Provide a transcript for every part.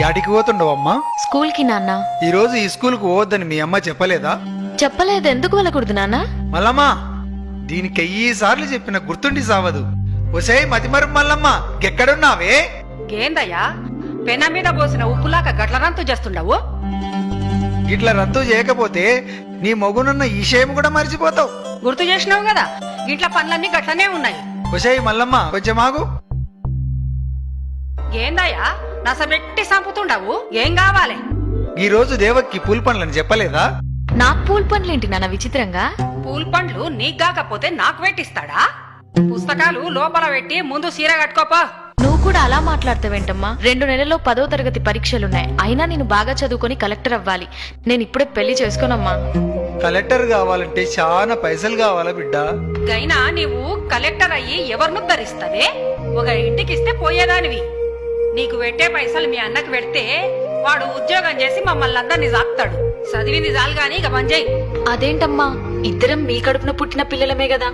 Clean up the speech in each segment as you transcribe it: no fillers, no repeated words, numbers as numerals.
యాడికి పోతుండవమ్మా? స్కూల్ కి నాన్న. ఈ రోజు ఈ స్కూల్ కు పోవద్దని మీ అమ్మ చెప్పలేదా? చెప్పలేదు. ఎందుకు వెళ్ళకూడదు నాన్న? మల్లమ్మా, దీనికి 1000 సార్లు చెప్పిన గుర్తుండి సావదు. ఒసే మతిమరు మల్లమ్మ, ఎక్కడున్నావే? ఏందయ్యా పెన మీద పోసిన ఉప్పులాక గట్ల రంతు చేస్తుండవు? ఇట్లా రద్దు చేయకపోతే నీ మగునున్న ఈ విషయం కూడా మర్చిపోతావు. గుర్తు చేసినావు కదా, ఇంట్లో పనులన్నీ గట్లనే ఉన్నాయి. ఒసే మల్లమ్మ, కొంచెం ఆగు. ఏందయ్యా నసబెట్టి సంపుతుండవు? ఏం కావాలి? ఈ రోజు దేవక్కి పూల పండ్లని చెప్పలేదా? నాకు పూల్ పనులేంటి నాన్న విచిత్రంగా? పూల్ పండ్లు నీకు కాకపోతే నాకు పెట్టిస్తాడా? పుస్తకాలు లోపల పెట్టి ముందు సీర కట్టుకోపా. నువ్వు కూడా అలా మాట్లాడతావేంటమ్మా? 2 నెలల్లో 10వ తరగతి పరీక్షలున్నాయి. అయినా నేను బాగా చదువుకొని కలెక్టర్ అవ్వాలి. నేను ఇప్పుడే పెళ్లి చేసుకోనమ్మా. కలెక్టర్ కావాలంటే చాలా పైసలు కావాలా బిడ్డ? గైనా నీవు కలెక్టర్ అయ్యి ఎవరిను ధరిస్తావే? ఒక ఇంటికిస్తే పోయేదానివి. నీకు పెట్టే పైసలు మీ అన్నకు పెడితే వాడు ఉద్యోగం చేసి మమ్మల్ని అందరినీ సాక్తాడు. చదివింది చాలు గాని ఇక మంజయ్. అదేంటమ్మా, ఇద్దరం మీ కడుపున పుట్టిన పిల్లలమే కదా.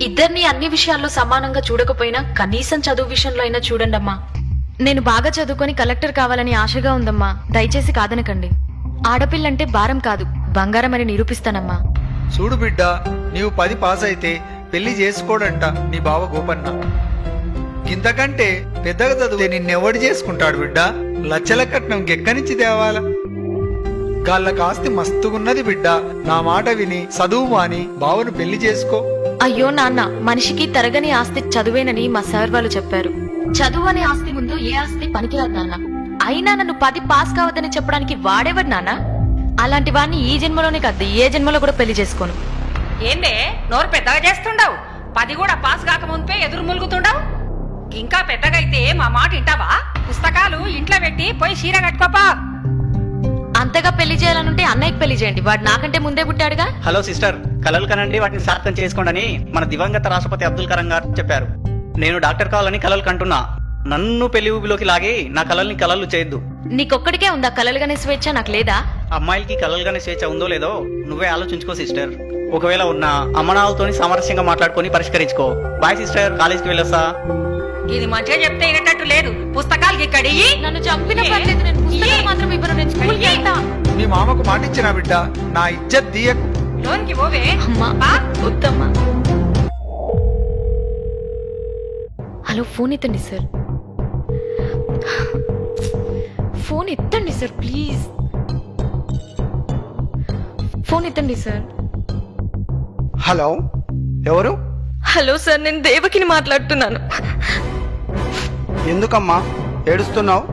ఇద్దరిని అన్ని విషయాల్లో సమానంగా చూడకపోయినా కనీసం చదువు విషయంలో అయినా చూడండమ్మా. నేను బాగా చదువుకొని కలెక్టర్ కావాలని ఆశగా ఉందమ్మా. దయచేసి కాదనకండి. ఆడపిల్లంటే భారం కాదు, బంగారం అని నిరూపిస్తానమ్మా. చూడు బిడ్డ, నీవు 10 పాస్ అయితే పెళ్లి చేసుకోడంట నీ బావ గోపన్న. ఇంతకంటే పెద్దగా చదివితే నిన్నెవడు చేసుకుంటాడు బిడ్డ? లచ్చల కట్నం ఎక్కనిచ్చి తేవాల? గాళ్ళ ఆస్తి మస్తుగున్నది బిడ్డ. నా మాట విని చదువు మాని బావను పెళ్లి చేసుకో. అయ్యో నాన్న, మనిషికి తరగని ఆస్తి చదువేనని మా సార్ వాళ్ళు చెప్పారు. చదువు అనే ఆస్తి ముందు ఏ ఆస్తి పనికిరాదు నాన్న. అయినా నన్ను 10 పాస్ కావద్దని చెప్పడానికి వాడేవాడు నాన్న? అలాంటి వాడిని ఈ జన్మలోనే కాదు, ఏ జన్మలో కూడా పెళ్లి చేసుకోను. ఏందే నోరు పెద్దగా చేస్తుండవు? 10 కూడా పాస్ కాక ముందే ఎదురు ములుగుతుండవు. ఇంకా పెద్దగైతే మా మాట వింటావా? పుస్తకాలు ఇంట్లో పెట్టి పోయి చీర కట్టుకోపా. అంతగా పెళ్లి చేయాలనుంటే అన్నయ్యకి పెళ్లి చేయండి. వాడు నాకంటే ముందే పుట్టాడుగా. హలో సిస్టర్, కలలు కనండి, వాటిని సార్థం చేసుకోండి మన దివంగత రాష్ట్రపతి అబ్దుల్ కలాం గారు చెప్పారు. నేను డాక్టర్ కావాలని కలలు కంటున్నా. నన్ను పెళ్లి ఊబిలోకి లాగి నా కలల్ని కలలు చేయొద్దు. నీకొక్కడికే ఉందా కలలుగానే స్వేచ్ఛ? నాకు లేదా? అమ్మాయిలకి కలలుగానే స్వేచ్ఛ ఉందో లేదో నువ్వే ఆలోచించుకో సిస్టర్. ఒకవేళ ఉన్న అమ్మనాలతోని సామరస్యంగా మాట్లాడుకొని పరిష్కరించుకో. బాయ్ సిస్టర్, కాలేజీకి వెళ్ళొస్తా. ఇది మంచిగా చెప్తే వినేటట్టు లేదు. పుస్తకాలకి ఇక్కడి నన్ను చంపిన పర్లేదు, నేను పుస్తకాలు మాత్రం ఇవ్వను. నేను స్కూల్కి వెళ్తా. మీ మామకు మాట ఇచ్చినా బిడ్డ, నా ఇజ్జత్ తీయకు. లోన్కి పోవే. అమ్మా వద్దమ్మా. హలో, ఫోన్ ఎత్తండి సార్. ఫోన్ ఎత్తండి సార్ ప్లీజ్. ఫోన్ ఎత్తండి సార్. హలో, ఎవరు? హలో సార్, నేను దేవకిని మాట్లాడుతున్నాను. ఎందుకమ్మా ఏడుస్తున్నావు?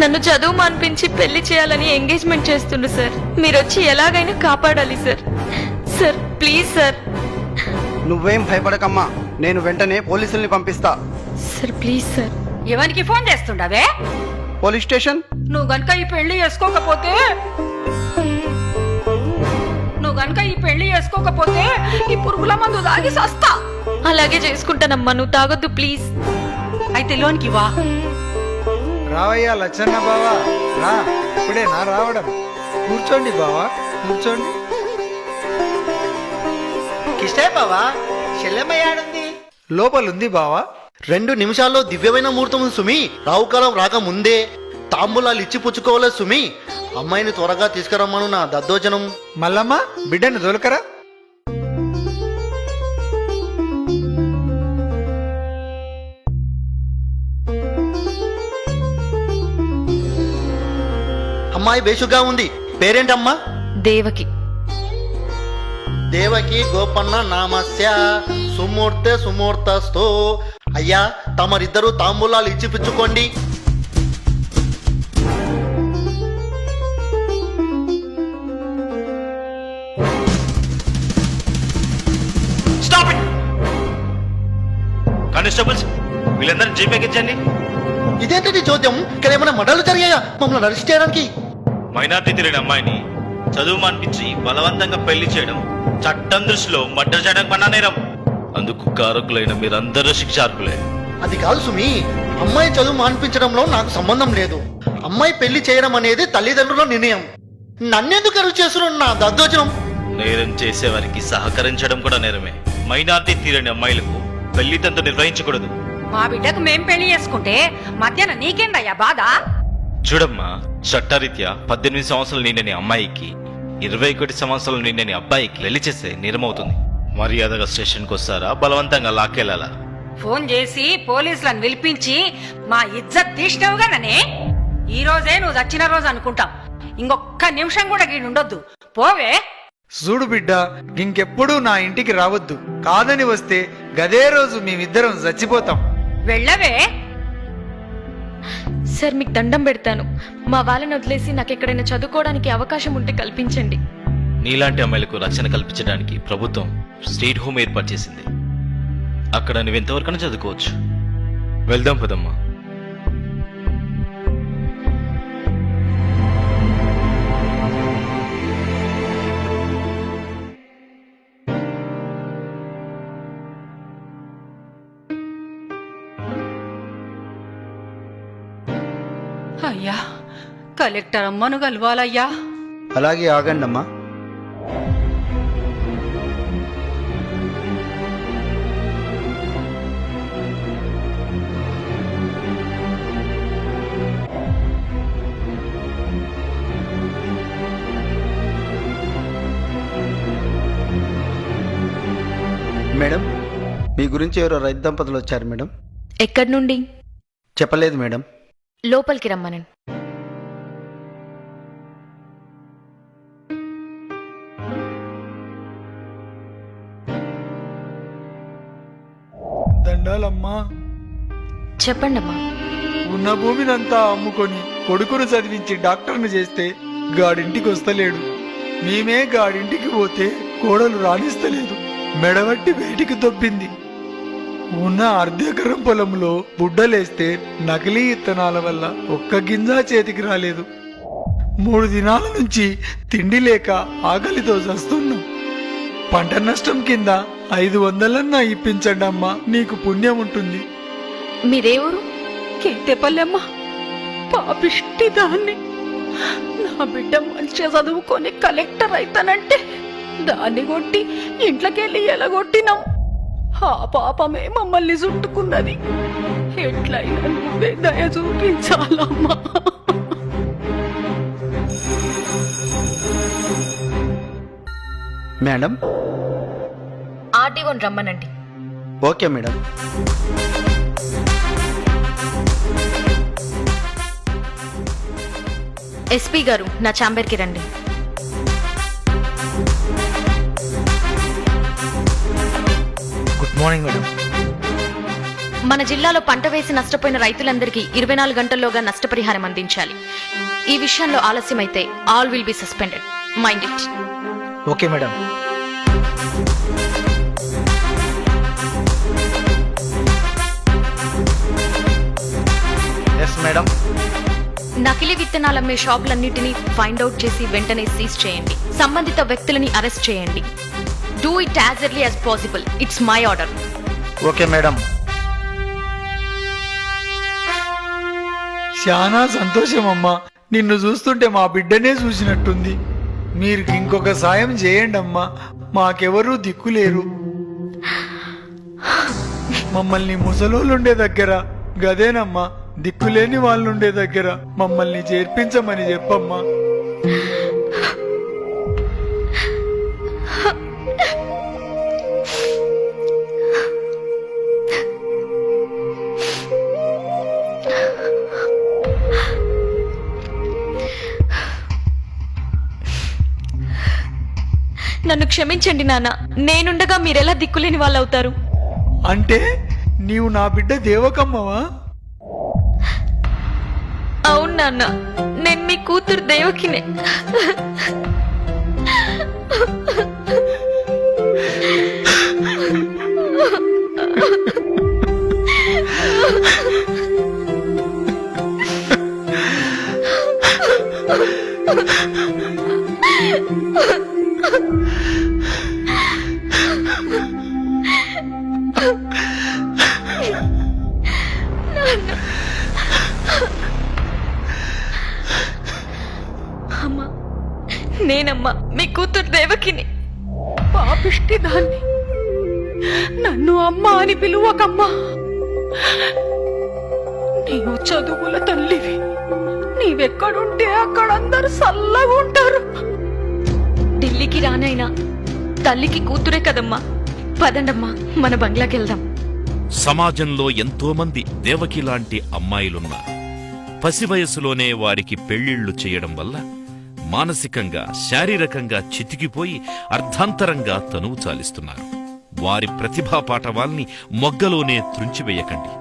నన్ను చదువు మాన్పించి పెళ్లి చేయాలని ఎంగేజ్మెంట్ చేస్తుండు సార్. మీరు వచ్చి ఎలాగైనా కాపాడాలి సార్. Sir please sir. నువ్వేం భయపడకమ్మా, నేను వెంటనే పోలీసుల్ని పంపిస్తా. Sir please sir. ఎవరికి ఫోన్ చేస్తుండవే? Police station. నువ్వు గనుక ఈ పెళ్లి చేసుకోకపోతే ఈ పురుగుల మందు తాగి సస్తా. అలాగే చేసుకుంటానమ్మా, నువ్వు తాగొద్దు ప్లీజ్. అయితే లోన్కి వా. రావయ్యా లచ్చన్న బావా, రా. ఇప్పుడే నా రావడం. కూర్చోండి బావా, కూర్చోండి. కిష్టే బావా, చెల్లెమ్మయ్యాడుంది. లోపలుంది బావా. 2 నిమిషాల్లో దివ్యమైన ముహూర్తం ఉంది సుమి. రావుకాలం రాక ముందే తాంబూలాలు ఇచ్చి పుచ్చుకోవాలి సుమి. అమ్మాయిని త్వరగా తీసుకురమ్మను నా దద్దోజనం. మల్లమ్మ, బిడ్డను దొలకరా. అమ్మాయి బేషుగా ఉంది. పేరేంటమ్మా? దేవకి. దేవకి గోపన్న నామస్య సుమూర్తె సుమూర్తస్తో. అయ్యా, తమరిద్దరూ తాంబూలాలు ఇచ్చి పుచ్చుకోండి. కానిస్టేబుల్స్, వీళ్ళందరినీ జీపేకి ఇచ్చండి. ఇదేంటి చోద్యం? ఇక్కడ ఏమైనా మడలు జరిగాయా మమ్మల్ని అరెస్ట్ చేయడానికి? మైనార్టీ తిరిగిన అమ్మాయిని చదువు మానిపించి బలవంతంగా పెళ్లి చేయడం చట్టం దృష్టిలో మర్డర్ చేయడం కన్నా నేరం. అందుకు కారకులైన మీరందరూ శిక్షార్హులే. అది కాదు సుమి, అమ్మాయి చదువు మాన్పించడంలో నాకు సంబంధం లేదు. అమ్మాయి పెళ్లి చేయడం అనేది తల్లిదండ్రుల నిర్ణయం. నన్నెందుకు అరువు చేస్తున్నాడు నా దద్దోజనం? నేరం చేసేవారికి సహకరించడం కూడా నేరమే. మైనార్టీ తీరని అమ్మాయిలకు పెళ్లి తంతు నిర్వహించకూడదు. మా బిడ్డకు మేం పెళ్లి చేసుకుంటే మధ్యాహ్నం నీకేందయ్యా బాధ? చూడమ్మా, చట్టరీత్యా 18 సంవత్సరాలు నిండని అమ్మాయికి 21 సంవత్సరాలు నిండని అబ్బాయికి పెళ్లి చేస్తే నేరమవుతుంది. మర్యాదగా స్టేషన్కి వస్తారా, బలవంతంగా లాక్కెళ్ళాలా? ఫోన్ చేసి పోలీసులను పిలిపించి మా ఇజ్జత్ తీసినావుగా ననే. ఈ రోజే నువ్వు చచ్చిన రోజు అనుకుంటాం. ఇంకొక్క నిమిషం కూడా గీడుండొద్దు. పోవే. చూడు బిడ్డ, ఇంకెప్పుడు నా ఇంటికి రావద్దు. కాదని వస్తే గదే రోజు మేమిద్దరం చచ్చిపోతాం. వెళ్ళవే. సార్ మీకు దండం పెడతాను. మా వాళ్ళని వదిలేసి నాకు ఎక్కడైనా చదువుకోవడానికి అవకాశం ఉంటే కల్పించండి. నీలాంటి అమ్మాయిలకు రక్షణ కల్పించడానికి ప్రభుత్వం స్టేట్ హోమ్ ఏర్పాటు చేసింది. అక్కడ నువ్వెంతవరకైనా చదువుకోవచ్చు. వెళ్దాం పదమ్మా. అయ్యా, కలెక్టర్ అమ్మను కలవాలయ్యా. అలాగే ఆగండి అమ్మా. మేడం, మీ గురించి ఎవరో రైతు దంపతులు వచ్చారు మేడం. ఎక్కడి నుండి? చెప్పలేదు మేడం. లోపలికి రమ్మనండి. దండాలమ్మా. చెప్పండమ్మా. ఉన్న భూమినంతా అమ్ముకొని కొడుకును చదివించి డాక్టర్ను చేస్తే గాడింటికి వస్తలేడు. మేమే గాడింటికి పోతే కోడలు రాణిస్తలేదు. మెడవట్టి బయటికి దొబ్బింది. ఉన్న అర్ధెకరం పొలంలో బుడ్డలేస్తే నకిలీ ఇత్తనాల వల్ల ఒక్క గింజ చేతికి రాలేదు. 3 దినాల నుంచి తిండి లేక ఆకలితో చస్తున్నాం. పంట నష్టం కింద 500 ఇప్పించండి అమ్మా, నీకు పుణ్యం ఉంటుంది. మీరేవరు? కేతేపల్లెమ్మ, పాపిష్టి దాన్ని. నా బిడ్డ మంచిగా చదువుకొని కలెక్టర్ అయితానంటే దాన్ని కొట్టి ఇంట్లోకెళ్ళి ఎలగొట్టినాం. ఆ పాపమే మమ్మల్ని చుట్టుకున్నది. ఎట్లయినా నువ్వే దయ చూపించాలమ్మా. మేడం. ఆర్డీఓని రమ్మనండి. Okay madam. ఎస్పీ గారు, నా ఛాంబర్కి రండి. Good morning madam. మన జిల్లాలో పంట వేసి నష్టపోయిన రైతులందరికీ 24 గంటల్లోగా నష్టపరిహారం అందించాలి. ఈ విషయంలో ఆలస్యమైతే all will be suspended. Mind it. Okay madam. Yes madam. నకిలీ విత్తనాలమ్మే షాపులన్నిటినీ ఫైండ్ అవుట్ చేసి వెంటనే సీజ్ చేయండి. సంబంధిత వ్యక్తులని అరెస్ట్ చేయండి. Do it as early as possible. It's my order. Okay madam. చాలా సంతోషం అమ్మా. నిన్ను చూస్తుంటే మా బిడ్డనే చూసినట్టుంది. మీరు ఇంకొక సాయం చేయండి అమ్మా, మాకెవరూ దిక్కులేరు. మమ్మల్ని ముసలోళ్ళుండే దగ్గర గదేనమ్మా, దిక్కులేని వాళ్ళుండే దగ్గర మమ్మల్ని చేర్పించమని చెప్పమ్మా. నన్ను క్షమించండి నాన్న. నేనుండగా మీరెలా దిక్కులేని వాళ్ళు అవుతారు? అంటే నీవు నా బిడ్డ దేవకమ్మవా? అవును నాన్న, నేను మీ కూతురు దేవకినే. అమ్మా, నేనమ్మా మీ కూతురు దేవకిని. పాపిష్టి దాన్ని. నన్ను అమ్మ అని పిలువకమ్మా. నీవు చదువుల తల్లివి. నీవే ఎక్కడుంటే అక్కడ అందరు చల్లగా ఉంటారు. ఢిల్లీకి రానైనా తల్లికి కూతురే కదమ్మా. పదండమ్మా, మన బంగ్లాకి వెళ్దాం. సమాజంలో ఎంతో మంది దేవకి లాంటి అమ్మాయిలున్నారు. పసి వయసులోనే వారికి పెళ్లిళ్లు చేయడం వల్ల మానసికంగా శారీరకంగా చితికిపోయి అర్ధాంతరంగా తనువు చాలిస్తున్నారు. వారి ప్రతిభా పాటవాల్ని మొగ్గలోనే త్రుంచివేయకండి.